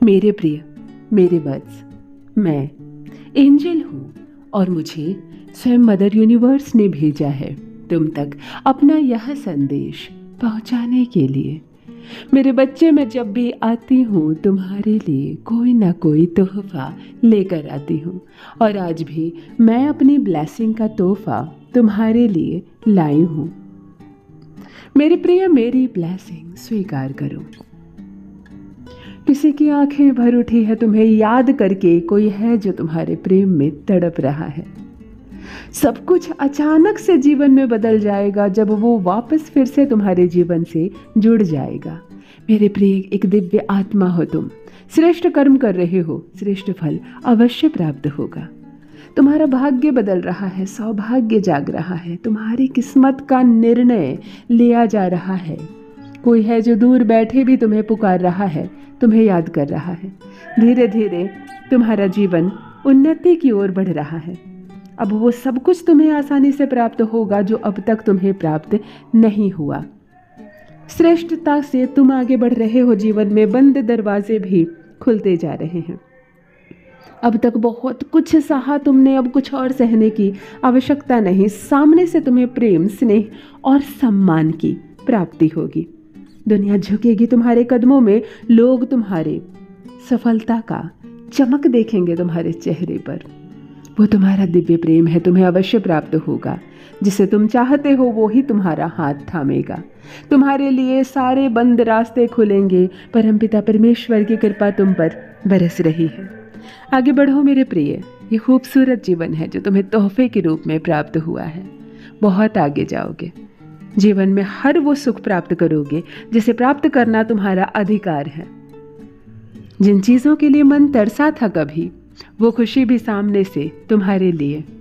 मेरे प्रिय, मेरे वत्स, मैं एंजल हूँ और मुझे स्वयं मदर यूनिवर्स ने भेजा है तुम तक अपना यह संदेश पहुँचाने के लिए। मेरे बच्चे, मैं जब भी आती हूँ तुम्हारे लिए कोई ना कोई तोहफा लेकर आती हूँ और आज भी मैं अपनी ब्लेसिंग का तोहफा तुम्हारे लिए लाई हूँ। मेरे प्रिय, मेरी ब्लेसिंग स्वीकार करो। किसी की आंखें भर उठी है तुम्हें याद करके, कोई है जो तुम्हारे प्रेम में तड़प रहा है। सब कुछ अचानक से जीवन में बदल जाएगा जब वो वापस फिर से तुम्हारे जीवन से जुड़ जाएगा। मेरे प्रिय, एक दिव्य आत्मा हो तुम, श्रेष्ठ कर्म कर रहे हो, श्रेष्ठ फल अवश्य प्राप्त होगा। तुम्हारा भाग्य बदल रहा है, सौभाग्य जाग रहा है, तुम्हारी किस्मत का निर्णय लिया जा रहा है। कोई है जो दूर बैठे भी तुम्हें पुकार रहा है, तुम्हें याद कर रहा है। धीरे धीरे तुम्हारा जीवन उन्नति की ओर बढ़ रहा है। अब वो सब कुछ तुम्हें आसानी से प्राप्त होगा जो अब तक तुम्हें प्राप्त नहीं हुआ। श्रेष्ठता से तुम आगे बढ़ रहे हो, जीवन में बंद दरवाजे भी खुलते जा रहे हैं। अब तक बहुत कुछ सहा तुमने, अब कुछ और सहने की आवश्यकता नहीं। सामने से तुम्हें प्रेम, स्नेह और सम्मान की प्राप्ति होगी। दुनिया झुकेगी तुम्हारे कदमों में, लोग तुम्हारे सफलता का चमक देखेंगे तुम्हारे चेहरे पर। वो तुम्हारा दिव्य प्रेम है, तुम्हें अवश्य प्राप्त होगा। जिसे तुम चाहते हो वो ही तुम्हारा हाथ थामेगा। तुम्हारे लिए सारे बंद रास्ते खुलेंगे। परमपिता परमेश्वर की कृपा तुम पर बरस रही है। आगे बढ़ो मेरे प्रिय, ये खूबसूरत जीवन है जो तुम्हें तोहफे के रूप में प्राप्त हुआ है। बहुत आगे जाओगे, जीवन में हर वो सुख प्राप्त करोगे जिसे प्राप्त करना तुम्हारा अधिकार है। जिन चीज़ों के लिए मन तरसा था कभी, वो खुशी भी सामने से तुम्हारे लिए